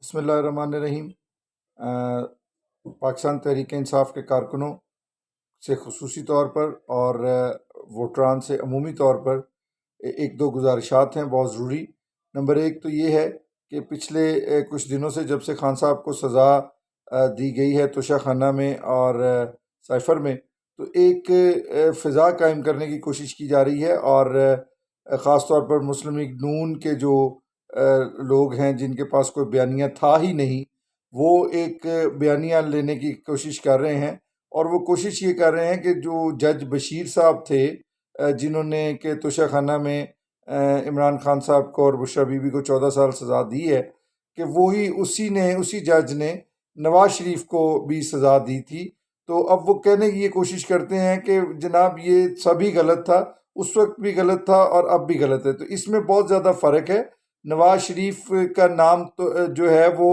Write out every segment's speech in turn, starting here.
بسم اللہ الرحمن الرحیم۔ پاکستان تحریک انصاف کے کارکنوں سے خصوصی طور پر اور ووٹران سے عمومی طور پر ایک دو گزارشات ہیں بہت ضروری۔ نمبر ایک تو یہ ہے کہ پچھلے کچھ دنوں سے جب سے خان صاحب کو سزا دی گئی ہے توشہ خانہ میں اور سائفر میں، تو ایک فضا قائم کرنے کی کوشش کی جا رہی ہے، اور خاص طور پر مسلم لیگ نون کے جو لوگ ہیں جن کے پاس کوئی بیانیہ تھا ہی نہیں، وہ ایک بیانیہ لینے کی کوشش کر رہے ہیں، اور وہ کوشش یہ کر رہے ہیں کہ جو جج بشیر صاحب تھے جنہوں نے کہ توشہ خانہ میں عمران خان صاحب کو اور بشرا بی بی کو 14 سال سزا دی ہے، کہ وہی اسی جج نے نواز شریف کو بھی سزا دی تھی۔ تو اب وہ کہنے کی یہ کوشش کرتے ہیں کہ جناب یہ سبھی غلط تھا، اس وقت بھی غلط تھا اور اب بھی غلط ہے۔ تو اس میں بہت زیادہ فرق ہے۔ نواز شریف کا نام تو جو ہے وہ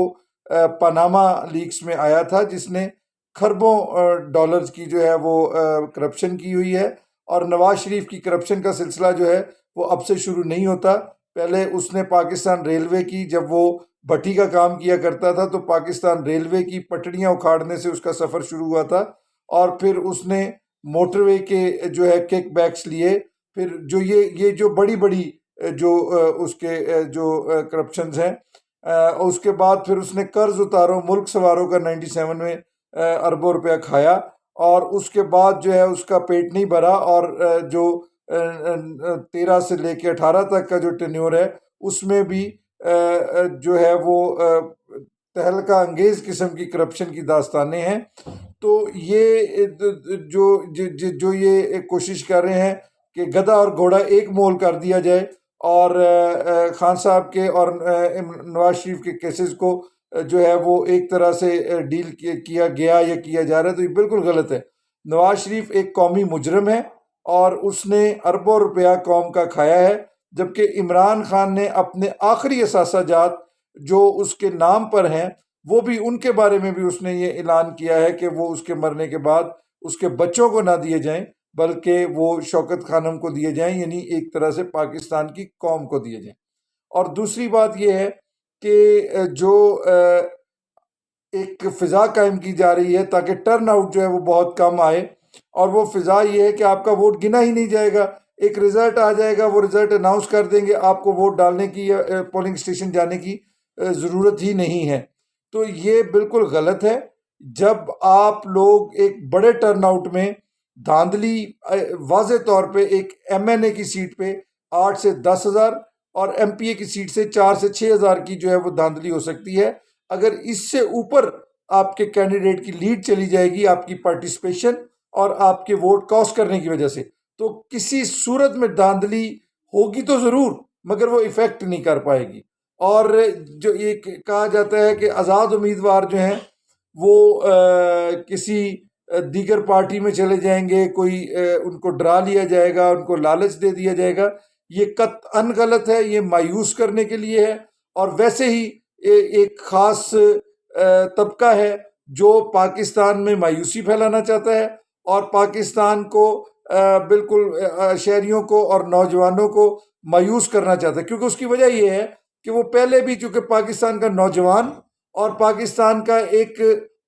پاناما لیکس میں آیا تھا، جس نے کھربوں ڈالرز کی جو ہے وہ کرپشن کی ہوئی ہے، اور نواز شریف کی کرپشن کا سلسلہ جو ہے وہ اب سے شروع نہیں ہوتا۔ پہلے اس نے پاکستان ریلوے کی، جب وہ بھٹی کا کام کیا کرتا تھا تو پاکستان ریلوے کی پٹڑیاں اکھاڑنے سے اس کا سفر شروع ہوا تھا، اور پھر اس نے موٹر وے کے جو ہے کک بیکس لیے، پھر جو یہ جو بڑی بڑی جو اس کے جو کرپشنز ہیں، اس کے بعد پھر اس نے قرض اتارو ملک سواروں کا 97 میں اربوں روپیہ کھایا، اور اس کے بعد جو ہے اس کا پیٹ نہیں بھرا، اور جو 13 سے لے کے 18 تک کا جو ٹینیور ہے اس میں بھی جو ہے وہ تہلکہ انگیز قسم کی کرپشن کی داستانیں ہیں۔ تو یہ جو یہ کوشش کر رہے ہیں کہ گدھا اور گھوڑا ایک مول کر دیا جائے، اور خان صاحب کے اور نواز شریف کے کیسز کو جو ہے وہ ایک طرح سے ڈیل کیا گیا یا کیا جا رہا ہے، تو یہ بالکل غلط ہے۔ نواز شریف ایک قومی مجرم ہے، اور اس نے اربوں روپیہ قوم کا کھایا ہے، جبکہ عمران خان نے اپنے آخری اثاثہ جات جو اس کے نام پر ہیں، وہ بھی ان کے بارے میں بھی اس نے یہ اعلان کیا ہے کہ وہ اس کے مرنے کے بعد اس کے بچوں کو نہ دیے جائیں، بلکہ وہ شوکت خانم کو دیے جائیں، یعنی ایک طرح سے پاکستان کی قوم کو دیے جائیں۔ اور دوسری بات یہ ہے کہ جو ایک فضا قائم کی جا رہی ہے تاکہ ٹرن آؤٹ جو ہے وہ بہت کم آئے، اور وہ فضا یہ ہے کہ آپ کا ووٹ گنا ہی نہیں جائے گا، ایک رزلٹ آ جائے گا، وہ رزلٹ اناؤنس کر دیں گے، آپ کو ووٹ ڈالنے کی یا پولنگ اسٹیشن جانے کی ضرورت ہی نہیں ہے۔ تو یہ بالکل غلط ہے۔ جب آپ لوگ ایک بڑے ٹرن آؤٹ میں دھاندلی، واضح طور پہ ایک ایم این اے کی سیٹ پہ 8 سے 10 ہزار اور ایم پی اے کی سیٹ سے 4 سے 6 ہزار کی جو ہے وہ دھاندلی ہو سکتی ہے، اگر اس سے اوپر آپ کے کینڈیڈیٹ کی لیڈ چلی جائے گی آپ کی پارٹیسپیشن اور آپ کے ووٹ کاسٹ کرنے کی وجہ سے، تو کسی صورت میں دھاندلی ہوگی تو ضرور، مگر وہ ایفیکٹ نہیں کر پائے گی۔ اور جو یہ کہا جاتا ہے کہ آزاد امیدوار جو ہیں وہ کسی دیگر پارٹی میں چلے جائیں گے، کوئی ان کو ڈرا لیا جائے گا، ان کو لالچ دے دیا جائے گا، یہ قطعاً غلط ہے، یہ مایوس کرنے کے لیے ہے۔ اور ویسے ہی ایک خاص طبقہ ہے جو پاکستان میں مایوسی پھیلانا چاہتا ہے، اور پاکستان کو بالکل شہریوں کو اور نوجوانوں کو مایوس کرنا چاہتا ہے، کیونکہ اس کی وجہ یہ ہے کہ وہ پہلے بھی چونکہ پاکستان کا نوجوان اور پاکستان کا ایک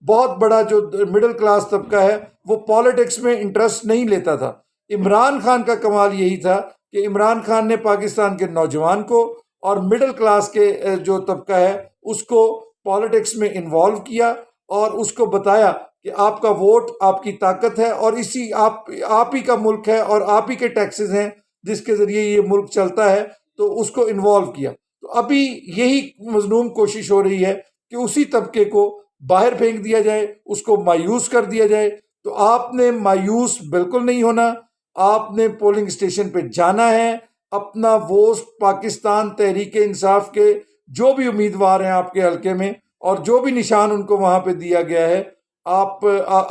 بہت بڑا جو مڈل کلاس طبقہ ہے وہ پالیٹکس میں انٹرسٹ نہیں لیتا تھا۔ عمران خان کا کمال یہی تھا کہ عمران خان نے پاکستان کے نوجوان کو اور مڈل کلاس کے جو طبقہ ہے اس کو پالیٹکس میں انوالو کیا، اور اس کو بتایا کہ آپ کا ووٹ آپ کی طاقت ہے، اور اسی آپ ہی کا ملک ہے اور آپ ہی کے ٹیکسز ہیں جس کے ذریعے یہ ملک چلتا ہے، تو اس کو انوالو کیا۔ تو ابھی یہی مظلوم کوشش ہو رہی ہے کہ اسی طبقے کو باہر پھینک دیا جائے، اس کو مایوس کر دیا جائے۔ تو آپ نے مایوس بالکل نہیں ہونا، آپ نے پولنگ اسٹیشن پہ جانا ہے، اپنا ووٹ پاکستان تحریک انصاف کے جو بھی امیدوار ہیں آپ کے حلقے میں اور جو بھی نشان ان کو وہاں پہ دیا گیا ہے، آپ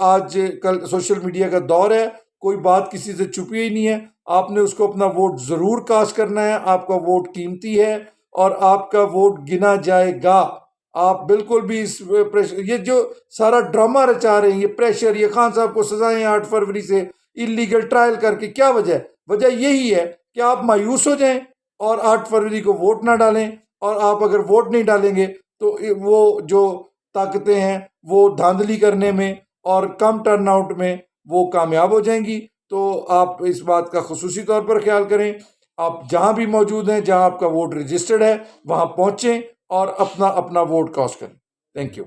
آج کل سوشل میڈیا کا دور ہے، کوئی بات کسی سے چھپی ہی نہیں ہے، آپ نے اس کو اپنا ووٹ ضرور کاسٹ کرنا ہے، آپ کا ووٹ قیمتی ہے اور آپ کا ووٹ گنا جائے گا۔ آپ بالکل بھی اس یہ جو سارا ڈرامہ رچا رہے ہیں، یہ پریشر، یہ خان صاحب کو سزائیں 8 فروری سے اللیگل ٹرائل کر کے، کیا وجہ ہے؟ وجہ یہی ہے کہ آپ مایوس ہو جائیں اور 8 فروری کو ووٹ نہ ڈالیں، اور آپ اگر ووٹ نہیں ڈالیں گے تو وہ جو طاقتیں ہیں وہ دھاندلی کرنے میں اور کم ٹرن آؤٹ میں وہ کامیاب ہو جائیں گی۔ تو آپ اس بات کا خصوصی طور پر خیال کریں، آپ جہاں بھی موجود ہیں، جہاں آپ کا ووٹ رجسٹرڈ ہے، وہاں پہنچیں اور اپنا ووٹ کاسٹ کریں۔ Thank you.